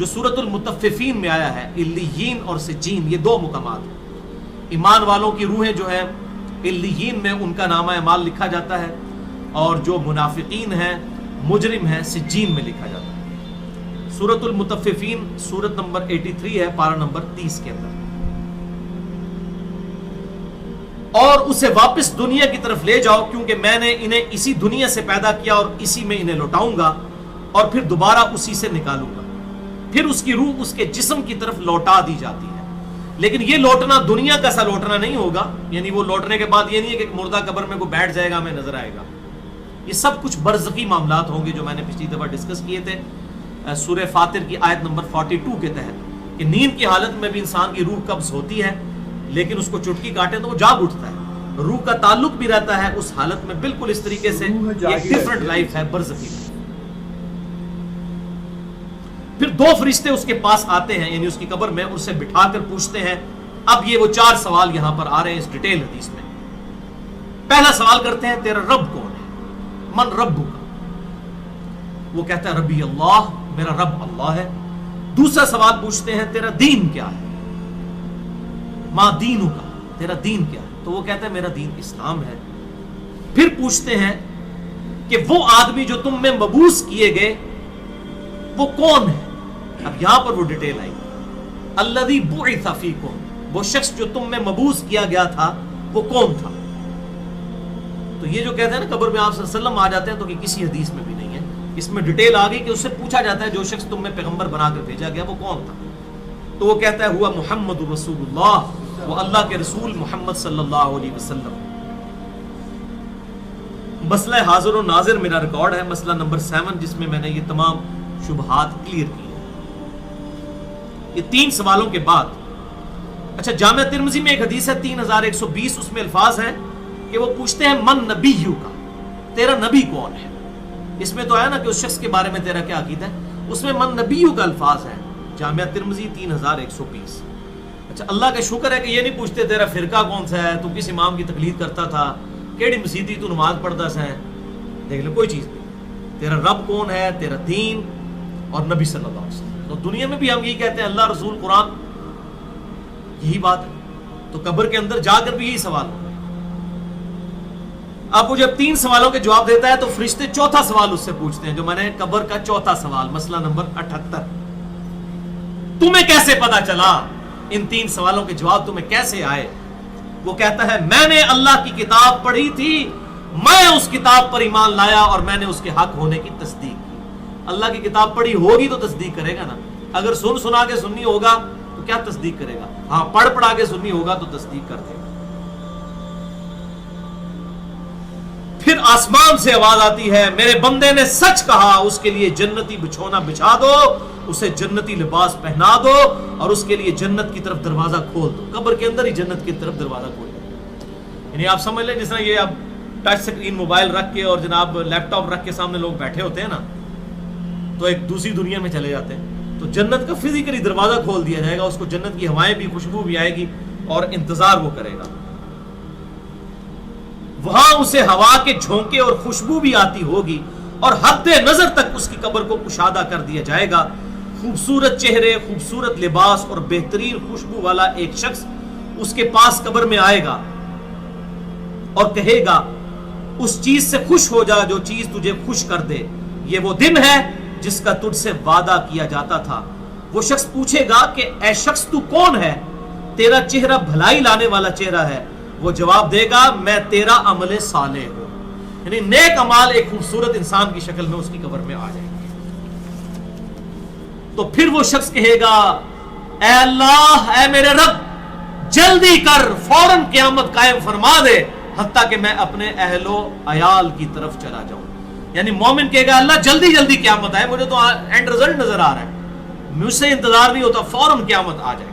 جو سورۃ المطففین میں آیا ہے، علیین اور سجین، یہ دو مقامات ہیں۔ ایمان والوں کی روحیں جو ہیں علیین میں ان کا نامہ اعمال لکھا جاتا ہے، اور جو منافقین ہیں، مجرم ہیں، سجین میں لکھا جاتا ہے۔ سورۃ المطففین سورت نمبر 83 ہے، پارہ نمبر 30 کے اندر۔ اور اسے واپس دنیا کی طرف لے جاؤ، کیونکہ میں نے انہیں اسی دنیا سے پیدا کیا اور اسی میں انہیں لوٹاؤں گا، اور پھر دوبارہ اسی سے نکالوں گا۔ پھر اس کی روح اس کے جسم کی طرف لوٹا دی جاتی ہے، لیکن یہ لوٹنا دنیا کا سا لوٹنا نہیں ہوگا، یعنی وہ لوٹنے کے بعد یہ نہیں ہے کہ مردہ قبر میں کوئی بیٹھ جائے گا ہمیں نظر آئے گا۔ یہ سب کچھ برزخی معاملات ہوں گے جو میں نے پچھلی دفعہ ڈسکس کیے تھے سورہ فاطر کی آیت نمبر 42 کے تحت، کہ نیند کی حالت میں بھی انسان کی روح قبض ہوتی ہے، لیکن اس کو چٹکی کاٹے تو وہ جاگ اٹھتا ہے، روح کا تعلق بھی رہتا ہے اس حالت میں، بالکل اس طریقے سے ایک ڈیفرنٹ لائف ہے برزخی میں۔ پھر دو فرشتے اس کے پاس آتے ہیں، یعنی اس کی قبر میں، اسے بٹھا کر پوچھتے ہیں۔ اب یہ وہ 4 سوال یہاں پر آ رہے ہیں اس ڈیٹیل حدیث میں۔ پہلا سوال کرتے ہیں تیرا رب کون ہے؟ من ربک؟ وہ کہتا ہے ربی اللہ، میرا رب اللہ ہے۔ دوسرا سوال پوچھتے ہیں تیرا دین کیا ہے؟ ما دینک، تیرا دین کیا ہے؟ تو وہ کہتا ہے میرا دین اسلام ہے۔ پھر پوچھتے ہیں کہ وہ آدمی جو تم میں مبعوث کیے گئے وہ کون ہے؟ اب یہاں پر وہ ڈیٹیل آئی، الذی بعث فیکم، وہ شخص جو تم میں مبعوث کیا گیا تھا وہ کون تھا؟ تو یہ جو کہتے ہیں نا قبر میں آپ صلی اللہ علیہ وسلم آ جاتے ہیں، تو کہ کسی حدیث میں بھی نہیں ہے، اس میں ڈیٹیل آ گئی کہ اس سے پوچھا جاتا ہے جو شخص تم میں پیغمبر بنا کر بھیجا گیا وہ کون تھا؟ تو وہ کہتا ہے ہوا محمد رسول اللہ، وہ اللہ کے رسول محمد صلی اللہ علیہ وسلم۔ مسئلہ حاضر و ناظر میرا ریکارڈ ہے، مسئلہ نمبر 7، جس میں میں نے یہ تمام شبہات کلیئر کی ہیں۔ یہ 3 سوالوں کے بعد، اچھا جامعہ ترمذی میں ایک حدیث ہے 3120، اس میں الفاظ ہیں کہ وہ پوچھتے ہیں من نبیو کا، تیرا نبی کون ہے؟ اس میں تو آیا نا کہ اس شخص کے بارے میں تیرا کیا عقیدہ ہے، اس میں من نبیو کا الفاظ ہے، جامعہ ترمذی 3120۔ اچھا اللہ کا شکر ہے کہ یہ نہیں پوچھتے تیرا فرقہ کون سا ہے، تو کس امام کی تقلید کرتا تھا، کیڑی مسیتی تو نماز پڑھتا سا ہے، دیکھ لو کوئی چیز نہیں۔ تیرا رب کون ہے، تیرا دین اور نبی صلی اللہ علیہ وسلم۔ تو دنیا میں بھی ہم یہی کہتے ہیں اللہ رسول قرآن، یہی بات ہے، تو قبر کے اندر جا کر بھی یہی سوال ہوگا۔ اب وہ جب 3 سوالوں کے جواب دیتا ہے تو فرشتے چوتھا سوال اس سے پوچھتے ہیں، جو میں نے قبر کا چوتھا سوال، مسئلہ نمبر 78، تمہیں کیسے پتا چلا، ان 3 سوالوں کے جواب تمہیں کیسے آئے؟ وہ کہتا ہے میں نے اللہ کی کتاب پڑھی تھی، میں اس کتاب پر ایمان لایا اور میں نے اس کے حق ہونے کی تصدیق کی۔ اللہ کی کتاب پڑھی ہوگی تو تصدیق کرے گا نا، اگر سنا کے سنی ہوگا تو کیا تصدیق کرے گا؟ ہاں پڑھا کے سنی ہوگا تو تصدیق کر دے گا۔ پھر آسمان سے آواز آتی ہے میرے بندے نے سچ کہا، اس کے لیے جنتی بچھونا بچھا دو، اسے جنتی لباس پہنا دو اور اس کے لیے جنت کی طرف دروازہ کھول دو۔ قبر کے اندر ہی جنت کی طرف دروازہ کھول دو، یعنی آپ سمجھ لیں جس طرح یہ اب ٹچ سکرین موبائل رکھ کے اور جناب لیپ ٹاپ رکھ کے سامنے لوگ بیٹھے ہوتے ہیں نا، تو ایک دوسری دنیا میں چلے جاتے ہیں، تو جنت کا فزیکلی دروازہ کھول دیا جائے گا، اس کو جنت کی ہوائیں بھی، خوشبو بھی آئے گی اور انتظار وہ کرے گا۔ وہاں اسے ہوا کے جھونکے اور خوشبو بھی آتی ہوگی اور حد نظر تک اس کی قبر کو کشادہ کر دیا جائے گا۔ خوبصورت چہرے، خوبصورت لباس اور بہترین خوشبو والا ایک شخص اس کے پاس قبر میں آئے گا اور کہے گا اس چیز سے خوش ہو جا جو چیز تجھے خوش کر دے، یہ وہ دن ہے جس کا تجھ سے وعدہ کیا جاتا تھا۔ وہ شخص پوچھے گا کہ اے شخص تو کون ہے، تیرا چہرہ بھلائی لانے والا چہرہ ہے۔ وہ جواب دے گا میں تیرا عمل صالح ہوں، یعنی نیک اعمال ایک خوبصورت انسان کی شکل میں اس کی قبر میں آ جائیں گے۔ تو پھر وہ شخص کہے گا اے اللہ، اے میرے رب، جلدی کر، فوراً قیامت قائم فرما دے حتیٰ کہ میں اپنے اہل و عیال کی طرف چلا جاؤں۔ یعنی مومن کہے گا اللہ جلدی جلدی قیامت آئے، مجھے تو اینڈ رزلٹ نظر آ رہا ہے، مجھ سے انتظار نہیں ہوتا، فوراً قیامت آ جائے۔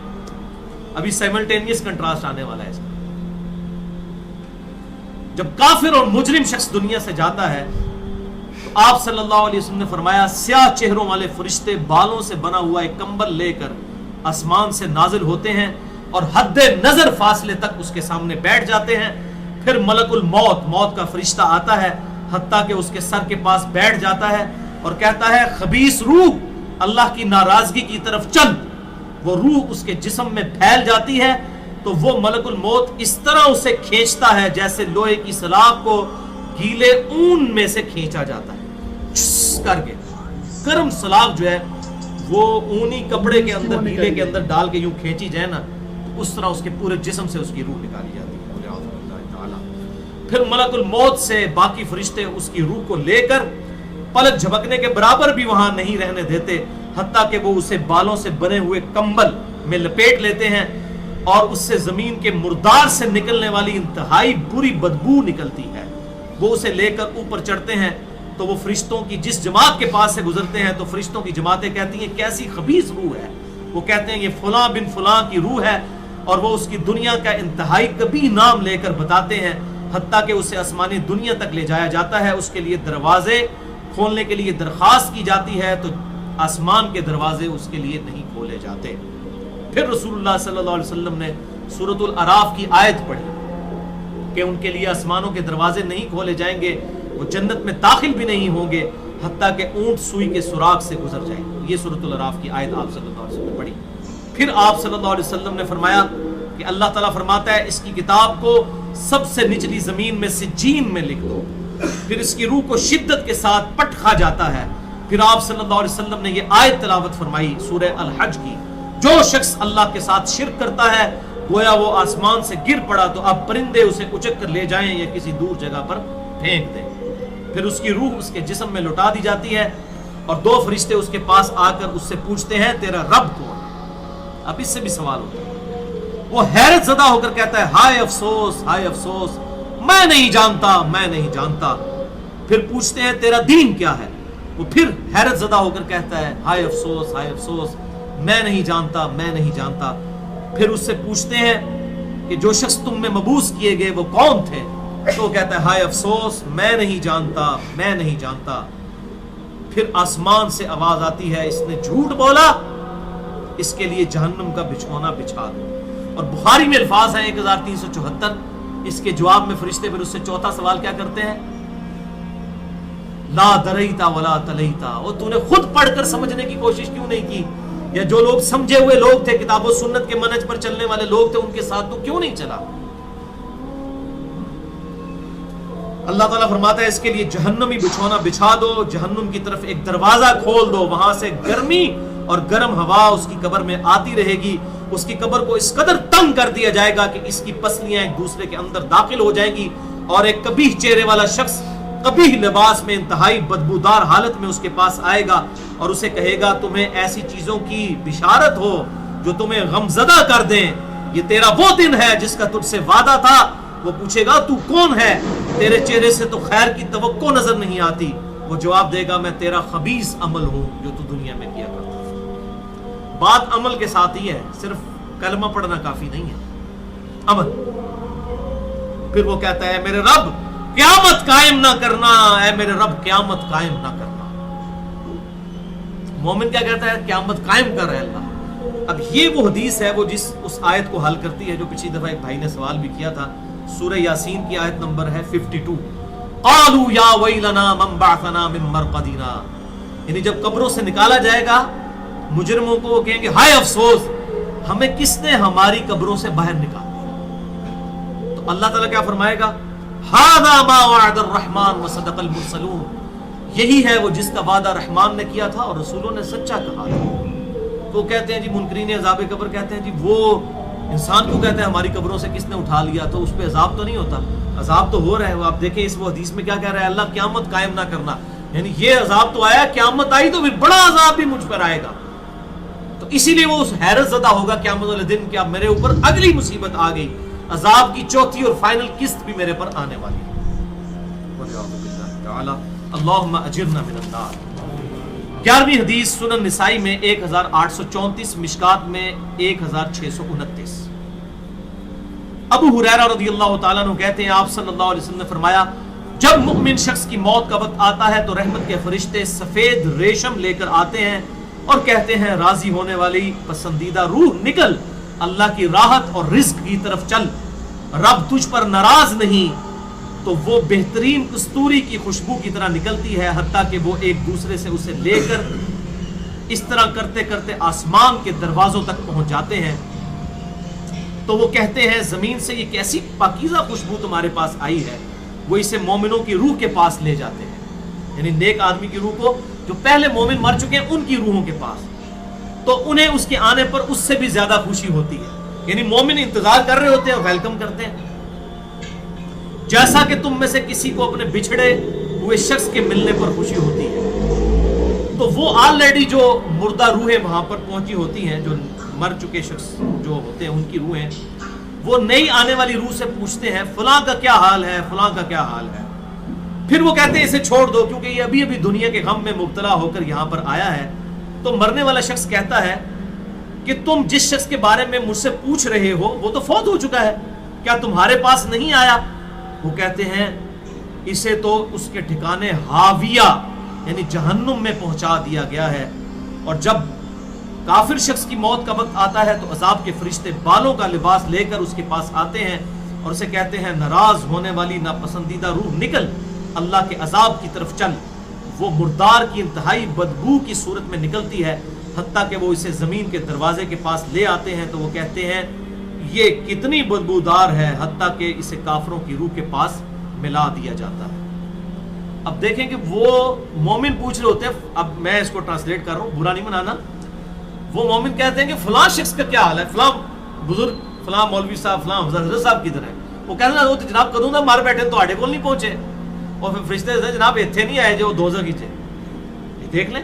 ابھی سائملٹینیس کنٹراسٹ آنے والا ہے اس میں۔ جب کافر اور مجرم شخص دنیا سے جاتا ہے تو آپ صلی اللہ علیہ وسلم نے فرمایا سیاہ چہروں والے فرشتے بالوں سے بنا ہوا ایک کمبل لے کر آسمان سے نازل ہوتے ہیں اور حد نظر فاصلے تک اس کے سامنے بیٹھ جاتے ہیں۔ پھر ملک الموت، موت کا فرشتہ آتا ہے حتیٰ کہ اس کے سر کے پاس بیٹھ جاتا ہے اور کہتا ہے خبیث روح اللہ کی ناراضگی کی طرف چل، وہ روح اس کے جسم میں پھیل جاتی ہے تو وہ ملک الموت اس طرح اسے کھینچتا ہے جیسے لوہے کی سلاخ کو گیلے اون میں سے کھینچا جاتا ہے، چھس کر کے گرم سلاخ جو ہے وہ اونی کپڑے کے اندر گیلے کے اندر ڈال کے یوں کھینچی جائے نا، تو اس طرح اس کے پورے جسم سے اس کی روح نکالی جاتی ہے۔ پھر ملک الموت سے باقی فرشتے اس کی روح کو لے کر پلک جھپکنے کے برابر بھی وہاں نہیں رہنے دیتے، حتیٰ کہ وہ اسے بالوں سے بنے ہوئے کمبل میں لپیٹ لیتے ہیں اور اس سے زمین کے مردار سے نکلنے والی انتہائی بری بدبو نکلتی ہے۔ وہ اسے لے کر اوپر چڑھتے ہیں تو وہ فرشتوں کی جس جماعت کے پاس سے گزرتے ہیں تو فرشتوں کی جماعتیں کہتی ہیں کیسی خبیث روح ہے، وہ کہتے ہیں یہ فلاں بن فلاں کی روح ہے، اور وہ اس کی دنیا کا انتہائی کبھی نام لے کر بتاتے ہیں، حتیٰ کہ اسے آسمانی دنیا تک لے جایا جاتا ہے، اس کے لیے دروازے کھولنے کے لیے درخواست کی جاتی ہے تو آسمان کے دروازے اس کے لیے نہیں کھولے جاتے۔ پھر رسول اللہ صلی اللہ علیہ وسلم نے سورۃ الاعراف کی آیت پڑھی کہ ان کے لیے آسمانوں کے دروازے نہیں کھولے جائیں گے، وہ جنت میں داخل بھی نہیں ہوں گے حتیٰ کہ اونٹ سوئی کے سوراخ سے گزر جائیں۔ یہ سورۃ الاعراف کی آیت آپ صلی اللہ علیہ وسلم نے پڑھی۔ پھر آپ صلی اللہ علیہ وسلم نے فرمایا کہ اللہ تعالیٰ فرماتا ہے اس کی کتاب کو سب سے نچلی زمین میں سجین میں لکھ دو، پھر اس کی روح کو شدت کے ساتھ پٹ کھا جاتا ہے۔ پھر آپ صلی اللہ علیہ وسلم نے یہ آیت تلاوت فرمائی سورہ الحج کی، جو شخص اللہ کے ساتھ شرک کرتا ہے گویا وہ آسمان سے گر پڑا تو اب پرندے اسے اچک کر لے جائیں یا کسی دور جگہ پر پھینک دیں۔ پھر اس کی روح اس کے جسم میں لوٹا دی جاتی ہے اور دو فرشتے اس کے پاس آ کر اس سے پوچھتے ہیں تیرا رب کون؟ اب اس سے بھی سوال ہوتا ہے۔ وہ حیرت زدہ ہو کر کہتا ہے ہائے افسوس، ہائے افسوس، میں نہیں جانتا، میں نہیں جانتا۔ پھر پوچھتے ہیں تیرا دین کیا ہے؟ وہ پھر حیرت زدہ ہو کر کہتا ہے ہائے افسوس، ہائے افسوس، میں نہیں جانتا، میں نہیں جانتا۔ پھر اس سے پوچھتے ہیں کہ جو شخص تم میں مبعوث کیے گئے وہ کون تھے؟ تو وہ کہتا ہے ہائے افسوس، میں نہیں جانتا، میں نہیں جانتا۔ پھر آسمان سے آواز آتی ہے اس نے جھوٹ بولا، اس کے لیے جہنم کا بچھونا بچھا دو۔ اور بخاری میں الفاظ ہیں 1374۔ اس کے جواب میں فرشتے پھر اس سے چوتھا سوال کیا کرتے ہیں؟ لا دریتا ولا تلیتا، اور تو نے خود پڑھ کر سمجھنے کی کوشش کیوں نہیں کی؟ یا جو لوگ سمجھے ہوئے لوگ تھے، کتاب و سنت کے منہج پر چلنے والے لوگ تھے، ان کے ساتھ تو کیوں نہیں چلا؟ اللہ تعالیٰ فرماتا ہے اس کے لیے جہنمی بچھونا بچھا دو، جہنم کی طرف ایک دروازہ کھول دو، وہاں سے گرمی اور گرم ہوا اس کی قبر میں آتی رہے گی۔ اس کی قبر کو اس قدر تنگ کر دیا جائے گا کہ اس کی پسلیاں ایک دوسرے کے اندر داخل ہو جائیں گی، اور ایک قبیح چہرے والا شخص قبیح لباس میں انتہائی بدبودار حالت میں اس کے پاس آئے گا اور اسے کہے گا تمہیں ایسی چیزوں کی بشارت ہو جو تمہیں غمزدہ کر دیں، یہ تیرا وہ دن ہے جس کا تجھ سے وعدہ تھا۔ وہ پوچھے گا تو کون ہے؟ تیرے چہرے سے تو خیر کی توقع نظر نہیں آتی۔ وہ جواب دے گا میں تیرا خبیث عمل ہوں جو تو دنیا میں کیا کرتا۔ بات عمل کے ساتھ ہی ہے، صرف کلمہ پڑھنا کافی نہیں ہے، عمل۔ پھر وہ کہتا ہے میرے رب قیامت قائم نہ کرنا، اے میرے رب قیامت قائم نہ کرنا۔ مومن کیا کہتا ہے؟ قیامت قائم کر رہے اللہ۔ اب یہ وہ حدیث ہے وہ جس اس آیت کو حل کرتی ہے جو پچھلی دفعہ ایک بھائی نے سوال بھی کیا تھا۔ سورہ یاسین کی آیت نمبر ہے 52۔ قالوا یا ویلنا من بعثنا من مرقدنا، یعنی جب قبروں سے نکالا جائے گا مجرموں کو، وہ کہیں گے ہائے افسوس، ہمیں کس نے ہماری قبروں سے باہر نکال دیا؟ تو اللہ تعالیٰ کیا فرمائے گا؟ ھذا ما وعد الرحمن وصدق المرسلون، یہی ہے وہ جس کا وعدہ رحمان نے کیا تھا اور رسولوں نے سچا کہا تھا۔ تو کہتے ہیں جی منکرین عذاب قبر کہتے ہیں جی وہ انسان کو کہتے ہیں ہماری قبروں سے کس نے اٹھا لیا، تو اس پہ عذاب تو نہیں ہوتا؟ عذاب تو ہو رہا ہے۔ وہ آپ دیکھیں اس وہ حدیث میں کیا کہہ رہا ہے، اللہ قیامت قائم نہ کرنا، یعنی یہ عذاب تو آیا، قیامت آئی تو پھر بڑا عذاب بھی مجھ پر آئے گا۔ تو اسی لیے وہ اس حیرت زدہ ہوگا قیامت والے دن کہ اب میرے اوپر اگلی مصیبت آ گئی، عذاب کی چوتھی اور فائنل قسط بھی میرے پر آنے والی ہے۔ اللہم اجرنا من النار۔ 11ویں حدیث سنن نسائی میں 1834، مشکات میں 1629۔ ابو ہریرہ رضی اللہ تعالیٰ عنہ کہتے ہیں آپ صلی اللہ علیہ وسلم نے فرمایا جب مؤمن شخص کی موت کا وقت آتا ہے تو رحمت کے فرشتے سفید ریشم لے کر آتے ہیں اور کہتے ہیں راضی ہونے والی پسندیدہ روح نکل، اللہ کی راحت اور رزق کی طرف چل، رب تجھ پر ناراض نہیں۔ تو وہ بہترین کستوری کی خوشبو کی طرح نکلتی ہے، حتیٰ کہ وہ ایک دوسرے سے اسے لے کر اس طرح کرتے کرتے آسمان کے دروازوں تک پہنچ جاتے ہیں تو وہ کہتے ہیں زمین سے یہ کیسی پاکیزہ خوشبو تمہارے پاس آئی ہے. وہ اسے مومنوں کی روح کے پاس لے جاتے ہیں, یعنی نیک آدمی کی روح کو, جو پہلے مومن مر چکے ہیں ان کی روحوں کے پاس. تو انہیں اس کے آنے پر اس سے بھی زیادہ خوشی ہوتی ہے, یعنی مومن انتظار کر رہے ہوتے ہیں, ویلکم کرتے ہیں. جیسا کہ تم میں سے کسی کو اپنے بچھڑے ہوئے شخص کے ملنے پر خوشی ہوتی ہے. تو وہ آلریڈی جو مردہ روحیں وہاں پر پہنچی ہوتی ہیں, جو مر چکے شخص جو ہوتے ہیں ان کی روحیں, وہ نئی آنے والی روح سے پوچھتے ہیں فلاں کا کیا حال ہے, فلاں کا کیا حال ہے. پھر وہ کہتے ہیں اسے چھوڑ دو کیونکہ یہ ابھی ابھی دنیا کے غم میں مبتلا ہو کر یہاں پر آیا ہے. تو مرنے والا شخص کہتا ہے کہ تم جس شخص کے بارے میں مجھ سے پوچھ رہے ہو وہ تو فوت ہو چکا ہے, کیا تمہارے پاس نہیں آیا؟ وہ کہتے ہیں اسے تو اس کے ٹھکانے ہاویہ یعنی جہنم میں پہنچا دیا گیا ہے. اور جب کافر شخص کی موت کا وقت آتا ہے تو عذاب کے فرشتے بالوں کا لباس لے کر اس کے پاس آتے ہیں اور اسے کہتے ہیں ناراض ہونے والی ناپسندیدہ روح نکل, اللہ کے عذاب کی طرف چل. وہ مردار کی انتہائی بدبو کی صورت میں نکلتی ہے, حتیٰ کہ وہ اسے زمین کے دروازے کے پاس لے آتے ہیں تو وہ کہتے ہیں یہ کتنی بدبودار ہے, حتیٰ کہ اسے کافروں کی روح کے پاس ملا دیا جاتا ہے. اب دیکھیں کہ وہ مومن پوچھ رہے ہوتے ہیں, اب میں اس کو ٹرانسلیٹ کر رہا ہوں, برا نہیں منانا. وہ مومن کہتے ہیں کہ فلاں شخص کا کیا حال ہے, فلاں بزرگ, فلاں مولوی صاحب, فلاں حضرت صاحب کدھر ہے؟ وہ کہتے ہیں وہ تو جناب کدوں مار بیٹھے تو آڈے کول نہیں پہنچے. اور پھر فرشتے جناب اتنے نہیں آئے جو دوزخ کی تھے, دیکھ لیں.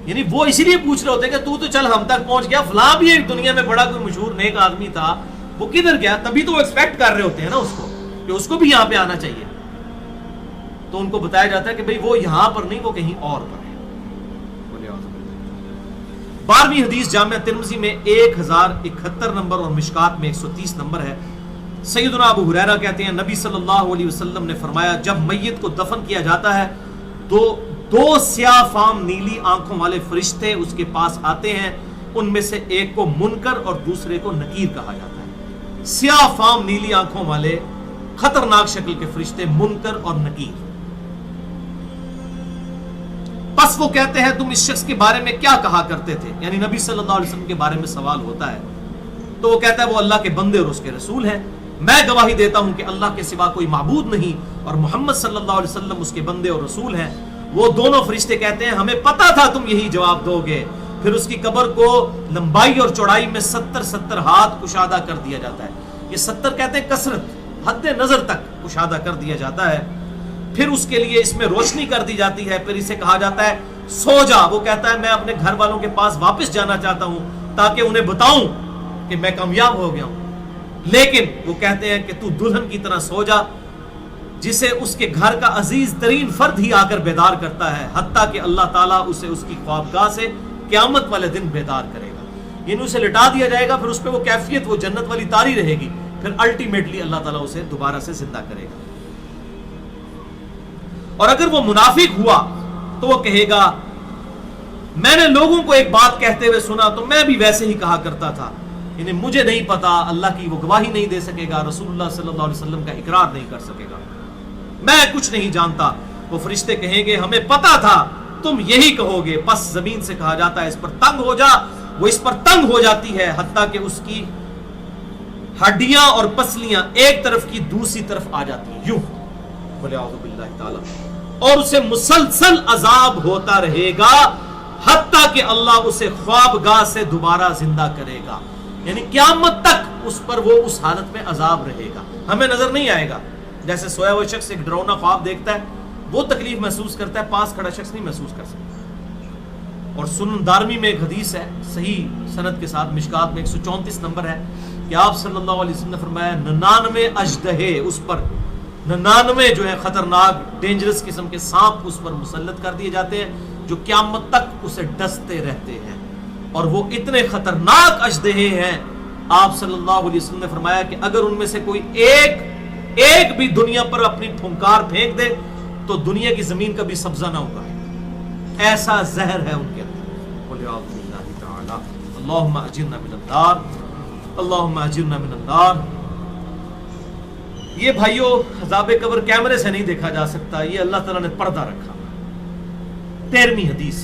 یعنی وہ اسی لیے پوچھ رہے ہوتے ہیں کہ تو چل ہم تک پہنچ گیا, فلاں بھی ایک دنیا میں بڑا کوئی مشہور نیک آدمی تھا, وہ کدھر گیا؟ تبھی تو وہ ایکسپیکٹ کر رہے ہوتے ہیں نا اس کو کہ اس کو بھی یہاں پہ آنا چاہیے. تو ان کو بتایا جاتا ہے کہ بھئی وہ یہاں پر نہیں, وہ کہیں اور پر ہے. 12ویں حدیث جامعہ ترمذی میں 1071 نمبر اور مشکات میں 130 نمبر ہے. سیدنا ابو ہریرہ کہتے ہیں نبی صلی اللہ علیہ وسلم نے فرمایا جب میت کو دفن کیا جاتا ہے تو 2 سیاہ فام نیلی آنکھوں والے فرشتے اس کے پاس آتے ہیں. ان میں سے ایک کو منکر اور دوسرے کو نکیر کہا جاتا ہے. سیاہ فام نیلی آنکھوں والے خطرناک شکل کے فرشتے منکر اور نکیر. پس وہ کہتے ہیں تم اس شخص کے بارے میں کیا کہا کرتے تھے, یعنی نبی صلی اللہ علیہ وسلم کے بارے میں سوال ہوتا ہے. تو وہ کہتا ہے وہ اللہ کے بندے اور اس کے رسول ہیں. میں گواہی دیتا ہوں کہ اللہ کے سوا کوئی معبود نہیں اور محمد صلی اللہ علیہ وسلم اس کے بندے اور رسول ہیں. وہ دونوں فرشتے کہتے ہیں ہمیں پتا تھا تم یہی جواب دو گے. پھر اس کی قبر کو لمبائی اور چوڑائی میں 70 ہاتھ کشادہ کر دیا جاتا ہے. یہ 70 کہتے ہیں کثرت, حد نظر تک کشادہ کر دیا جاتا ہے. پھر اس کے لیے اس میں روشنی کر دی جاتی ہے. پھر اسے کہا جاتا ہے سو جا. وہ کہتا ہے میں اپنے گھر والوں کے پاس واپس جانا چاہتا ہوں تاکہ انہیں بتاؤں کہ میں کامیاب ہو گیا ہوں. لیکن وہ کہتے ہیں کہ تو دلہن کی طرح سو جا جسے اس کے گھر کا عزیز ترین فرد ہی آ کر بیدار کرتا ہے, حتیٰ کہ اللہ تعالیٰ اسے اس کی خوابگاہ سے قیامت والے دن بیدار کرے گا. یعنی اسے لٹا دیا جائے گا, پھر اس پہ وہ کیفیت وہ جنت والی تاری رہے گی, پھر الٹیمیٹلی اللہ تعالیٰ اسے دوبارہ سے زندہ کرے گا. اور اگر وہ منافق ہوا تو وہ کہے گا میں نے لوگوں کو ایک بات کہتے ہوئے سنا تو میں بھی ویسے ہی کہا کرتا تھا, یعنی مجھے نہیں پتا, اللہ کی وہ گواہی نہیں دے سکے گا, رسول اللہ صلی اللہ علیہ وسلم کا اقرار نہیں کر سکے گا, میں کچھ نہیں جانتا. وہ فرشتے کہیں گے ہمیں پتا تھا تم یہی کہو گے. پس زمین سے کہا جاتا ہے اس پر تنگ ہو جا. وہ اس پر تنگ ہو جاتی ہے حتیٰ کہ اس کی ہڈیاں اور پسلیاں ایک طرف کی دوسری طرف آ جاتی ہیں, یوں ولیعوذ باللہ تعالی, اور اسے مسلسل عذاب ہوتا رہے گا حتیٰ کہ اللہ اسے خوابگاہ سے دوبارہ زندہ کرے گا. یعنی قیامت تک اس پر وہ اس حالت میں عذاب رہے گا, ہمیں نظر نہیں آئے گا. جیسے سویا ہوا شخص ایک ڈراؤنا خواب دیکھتا ہے وہ تکلیف محسوس کرتا ہے, پاس کھڑا شخص نہیں محسوس کر سکتا. اور سنن دارمی میں ایک حدیث ہے صحیح سند کے ساتھ, مشکات میں 134 نمبر ہے کہ آپ صلی اللہ علیہ وسلم نے فرمایا 99 اژدہے اس پر, 99 جو ہے خطرناک ڈینجرس قسم کے سانپ اس پر مسلط کر دیے جاتے ہیں جو قیامت تک اسے ڈستے رہتے ہیں. اور وہ اتنے خطرناک اژدہے ہیں, آپ صلی اللہ علیہ وسلم نے فرمایا کہ اگر ان میں سے کوئی ایک بھی دنیا پر اپنی پھنکار پھینک دے تو دنیا کی زمین کبھی سبزہ نہ ہوگا, ایسا زہر ہے ان کے اندر. اللہم اجرنا من النار, اللہم اجرنا من النار. یہ بھائیو عذاب قبر کیمرے سے نہیں دیکھا جا سکتا, یہ اللہ تعالیٰ نے پردہ رکھا. 13ویں حدیث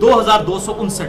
2259